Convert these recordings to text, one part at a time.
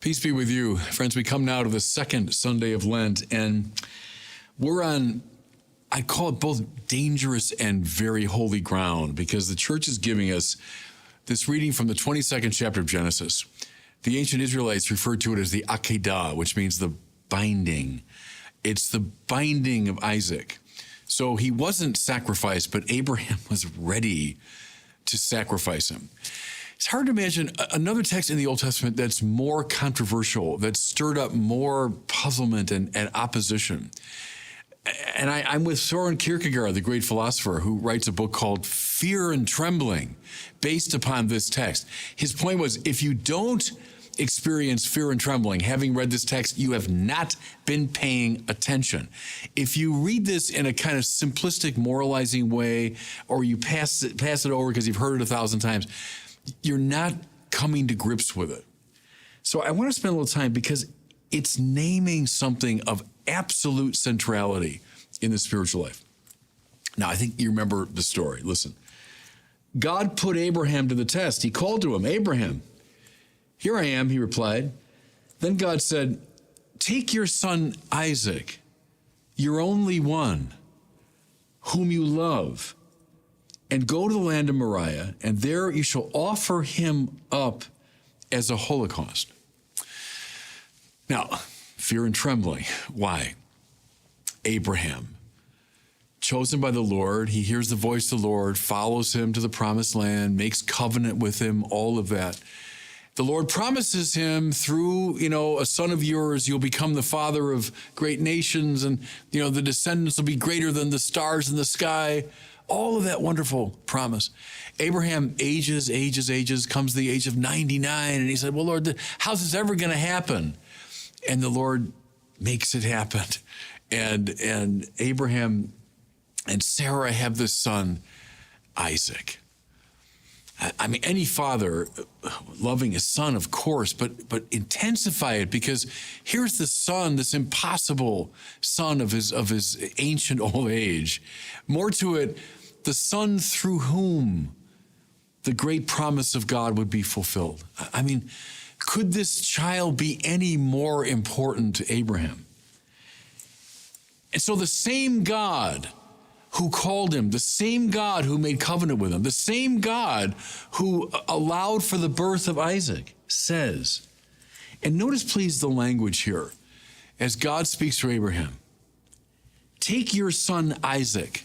Peace be with you. Friends, we come now to the second Sunday of Lent, and we're on, I call it both dangerous and very holy ground, because the church is giving us this reading from the 22nd chapter of Genesis. The ancient Israelites referred to it as the Akedah, which means the binding. It's the binding of Isaac. So he wasn't sacrificed, but Abraham was ready to sacrifice him. It's hard to imagine another text in the Old Testament that's more controversial, that stirred up more puzzlement and opposition. And I'm with Søren Kierkegaard, the great philosopher, who writes a book called Fear and Trembling, based upon this text. His point was, if you don't experience fear and trembling, having read this text, you have not been paying attention. If you read this in a kind of simplistic, moralizing way, or you pass it over because you've heard it 1,000 times, you're not coming to grips with it. So I want to spend a little time because it's naming something of absolute centrality in the spiritual life. Now, I think you remember the story. Listen, God put Abraham to the test. He called to him, Abraham. Here I am, he replied. Then God said, take your son Isaac, your only one, whom you love, and go to the land of Moriah, and there you shall offer him up as a holocaust. Now, fear and trembling. Why? Abraham, chosen by the Lord, he hears the voice of the Lord, follows him to the promised land, makes covenant with him, all of that. The Lord promises him through, a son of yours, you'll become the father of great nations, and, the descendants will be greater than the stars in the sky. All of that wonderful promise. Abraham ages, comes to the age of 99, and he said, well, Lord, how's this ever going to happen? And the Lord makes it happen. And Abraham and Sarah have this son, Isaac. I mean, any father loving his son, of course, but intensify it, because here's the son, this impossible son of his ancient old age. More to it, the son through whom the great promise of God would be fulfilled. I mean, could this child be any more important to Abraham? And so the same God who called him, the same God who made covenant with him, the same God who allowed for the birth of Isaac says, and notice please the language here as God speaks to Abraham, take your son Isaac.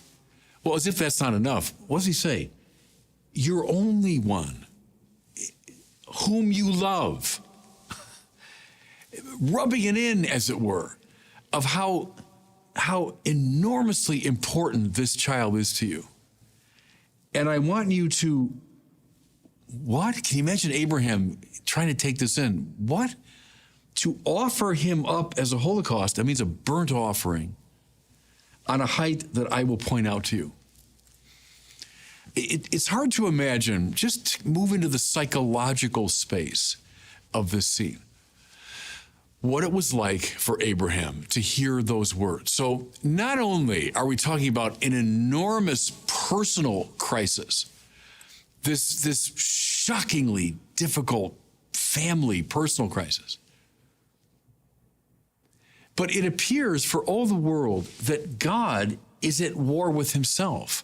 Well, as if that's not enough, what does he say? Your only one, whom you love. Rubbing it in, as it were, of how enormously important this child is to you. And I want you to, what? Can you imagine Abraham trying to take this in? What? To offer him up as a holocaust, that means a burnt offering on a height that I will point out to you. It's hard to imagine, just move into the psychological space of this scene, what it was like for Abraham to hear those words. So not only are we talking about an enormous personal crisis, this shockingly difficult family personal crisis, but it appears for all the world that God is at war with himself.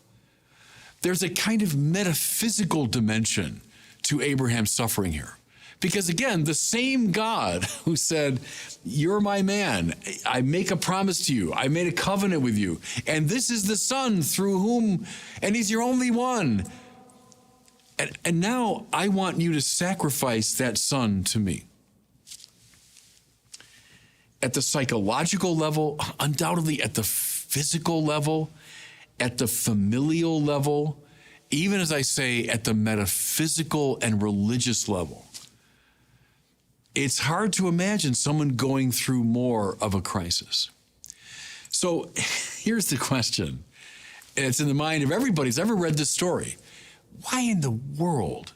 There's a kind of metaphysical dimension to Abraham's suffering here. Because again, the same God who said, you're my man, I make a promise to you, I made a covenant with you, and this is the son through whom, and he's your only one. And now I want you to sacrifice that son to me. At the psychological level, undoubtedly at the physical level, at the familial level, even as I say, at the metaphysical and religious level. It's hard to imagine someone going through more of a crisis. So here's the question, and it's in the mind of everybody who's ever read this story. Why in the world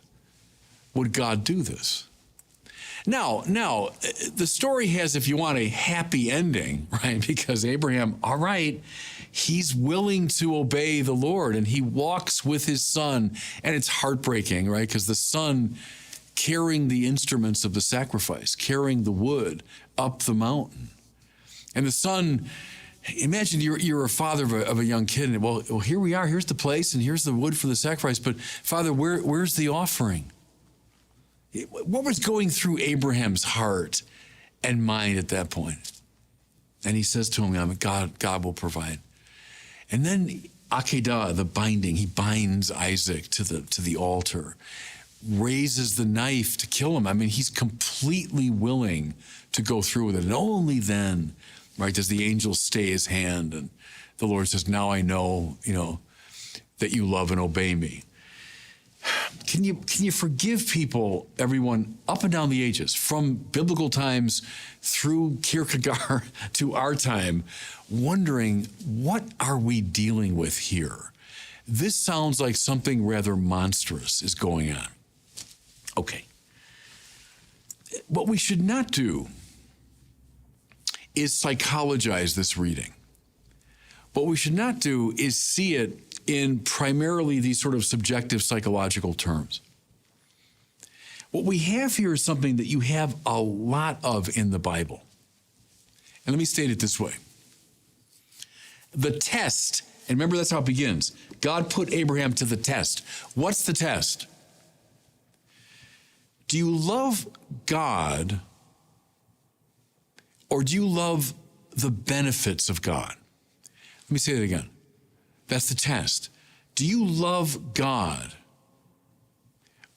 would God do this? Now, the story has, if you want, a happy ending, right? Because Abraham, all right, he's willing to obey the Lord, and he walks with his son, and it's heartbreaking, right? Because the son carrying the instruments of the sacrifice, carrying the wood up the mountain. And the son, imagine you're a father of a young kid, and well, here we are, here's the place, and here's the wood for the sacrifice, but Father, where's the offering? What was going through Abraham's heart and mind at that point? And he says to him, God will provide. And then Akedah, the binding, he binds Isaac to the altar, raises the knife to kill him. I mean, he's completely willing to go through with it. And only then, right, does the angel stay his hand, and the Lord says, now I know, that you love and obey me. Can you forgive people, everyone, up and down the ages, from biblical times through Kierkegaard to our time, wondering, what are we dealing with here? This sounds like something rather monstrous is going on. Okay. What we should not do is psychologize this reading. What we should not do is see it in primarily these sort of subjective psychological terms. What we have here is something that you have a lot of in the Bible. And let me state it this way. The test, and remember that's how it begins. God put Abraham to the test. What's the test? Do you love God, or do you love the benefits of God? Let me say that again. That's the test. Do you love God,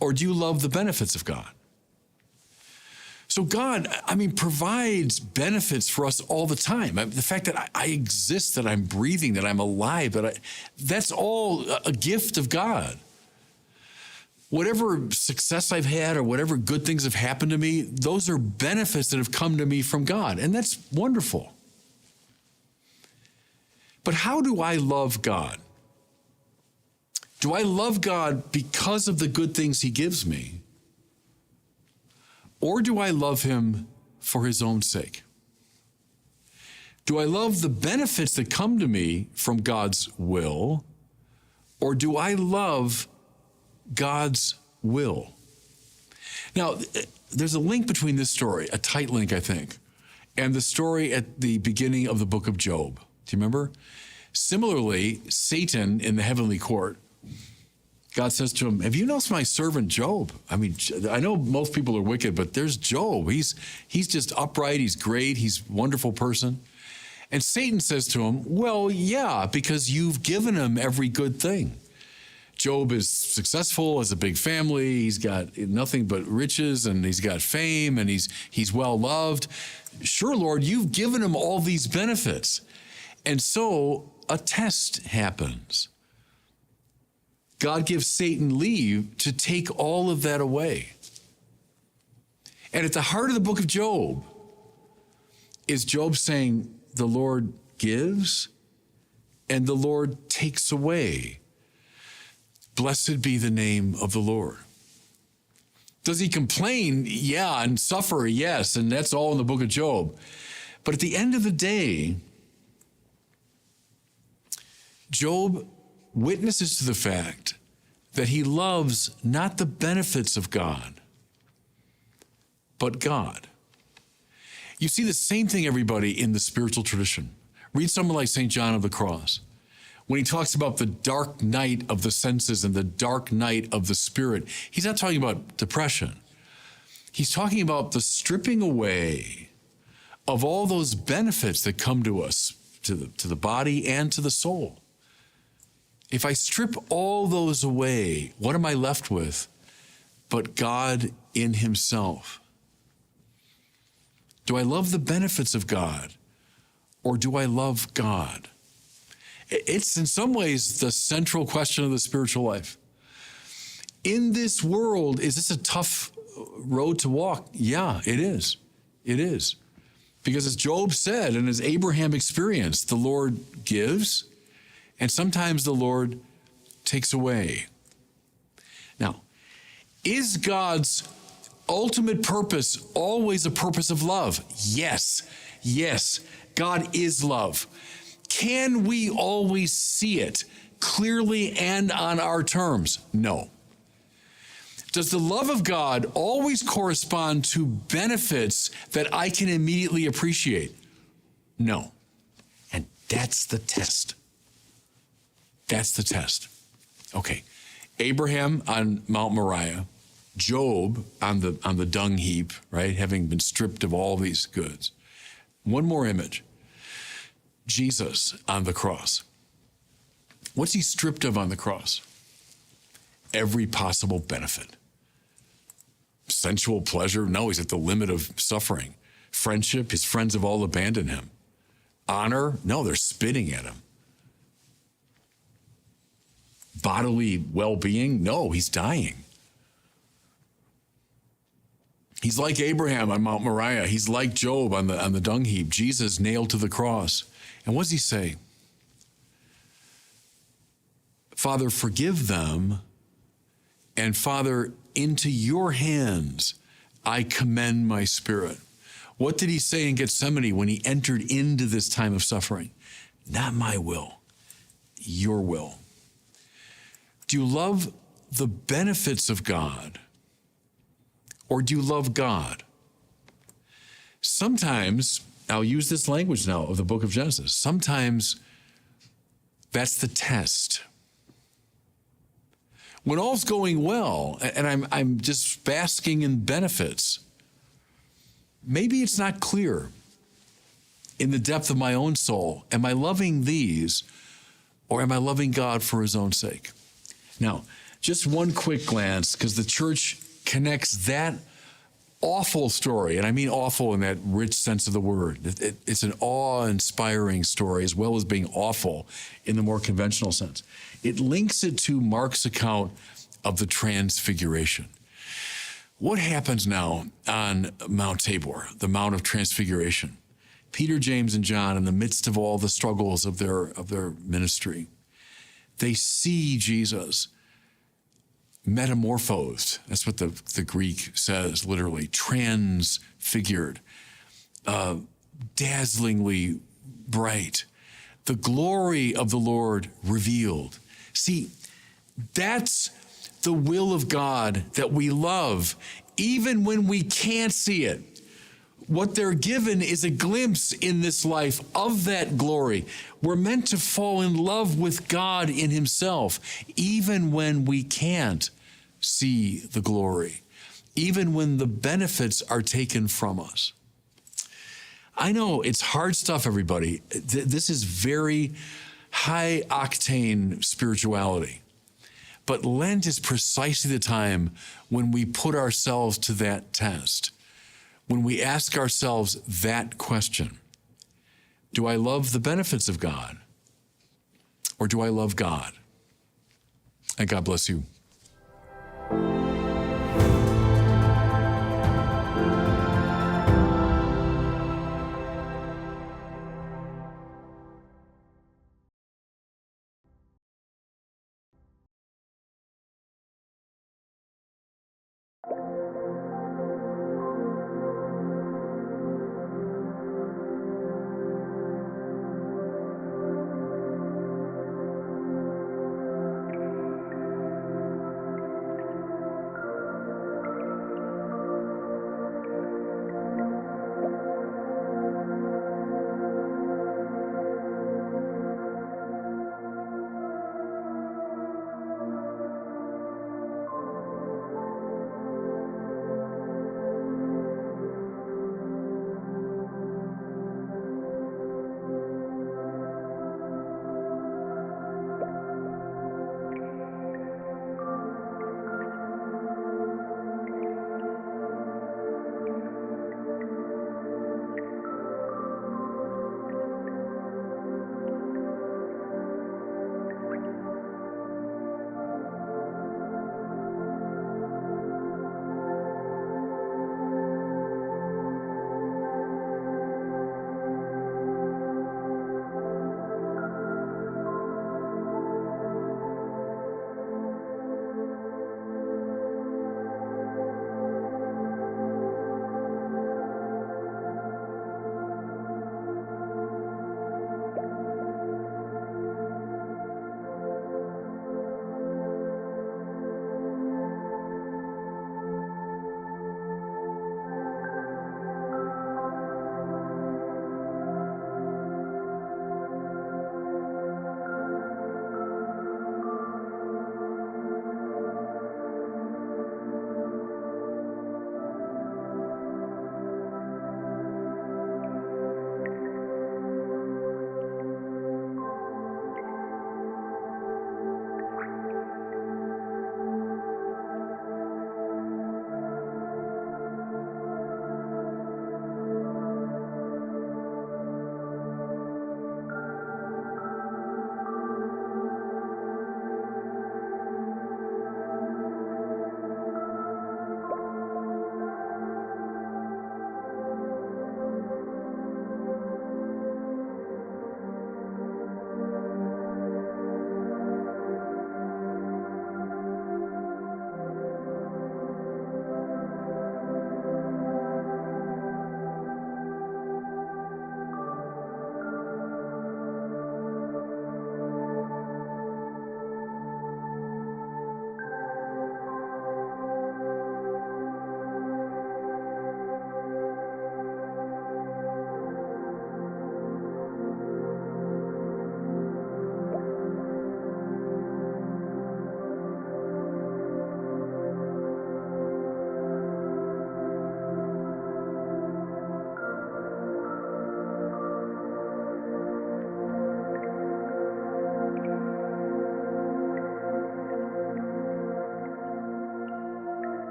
or do you love the benefits of God? So God, provides benefits for us all the time. The fact that I exist, that I'm breathing, that I'm alive, that's all a gift of God. Whatever success I've had or whatever good things have happened to me, those are benefits that have come to me from God, and that's wonderful. But how do I love God? Do I love God because of the good things he gives me? Or do I love him for his own sake? Do I love the benefits that come to me from God's will? Or do I love God's will? Now, there's a link between this story, a tight link, I think, and the story at the beginning of the book of Job. Do you remember? Similarly, Satan in the heavenly court, God says to him, have you noticed my servant Job? I know most people are wicked, but there's Job. He's just upright. He's great. He's a wonderful person. And Satan says to him, well, yeah, because you've given him every good thing. Job is successful, has a big family. He's got nothing but riches, and he's got fame, and he's well loved. Sure, Lord, you've given him all these benefits. And so a test happens. God gives Satan leave to take all of that away. And at the heart of the book of Job is Job saying, the Lord gives and the Lord takes away. Blessed be the name of the Lord. Does he complain? Yeah, and suffer? Yes, and that's all in the book of Job. But at the end of the day, Job witnesses to the fact that he loves not the benefits of God, but God. You see the same thing, everybody, in the spiritual tradition. Read someone like St. John of the Cross. When he talks about the dark night of the senses and the dark night of the spirit, he's not talking about depression. He's talking about the stripping away of all those benefits that come to us, to the body and to the soul. If I strip all those away, what am I left with but God in himself? Do I love the benefits of God, or do I love God? It's in some ways the central question of the spiritual life. In this world, is this a tough road to walk? Yeah, it is. It is. Because as Job said, and as Abraham experienced, the Lord gives, and sometimes the Lord takes away. Now, is God's ultimate purpose always a purpose of love? Yes. Yes. God is love. Can we always see it clearly and on our terms? No. Does the love of God always correspond to benefits that I can immediately appreciate? No. And that's the test. That's the test. Okay. Abraham on Mount Moriah, Job on the dung heap, right, having been stripped of all these goods. One more image. Jesus on the cross. What's he stripped of on the cross? Every possible benefit. Sensual pleasure? No, he's at the limit of suffering. Friendship? His friends have all abandoned him. Honor? No, they're spitting at him. Bodily well-being? No, he's dying. He's like Abraham on Mount Moriah. He's like Job on the dung heap. Jesus nailed to the cross. And what does he say? Father, forgive them, and Father, into your hands I commend my spirit. What did he say in Gethsemane when he entered into this time of suffering? Not my will, your will. Do you love the benefits of God, or do you love God? Sometimes, I'll use this language now of the book of Genesis, sometimes that's the test. When all's going well, and I'm just basking in benefits, maybe it's not clear in the depth of my own soul. Am I loving these, or am I loving God for his own sake? Now, just one quick glance, because the church connects that awful story, and I mean awful in that rich sense of the word. It's an awe-inspiring story as well as being awful in the more conventional sense. It links it to Mark's account of the Transfiguration. What happens now on Mount Tabor, the Mount of Transfiguration? Peter, James, and John, in the midst of all the struggles of their ministry, they see Jesus metamorphosed. That's what the Greek says, literally, transfigured, dazzlingly bright, the glory of the Lord revealed. See, that's the will of God that we love, even when we can't see it. What they're given is a glimpse in this life of that glory. We're meant to fall in love with God in himself, even when we can't see the glory, even when the benefits are taken from us. I know it's hard stuff, everybody. This is very high-octane spirituality. But Lent is precisely the time when we put ourselves to that test, when we ask ourselves that question: do I love the benefits of God, or do I love God? And God bless you.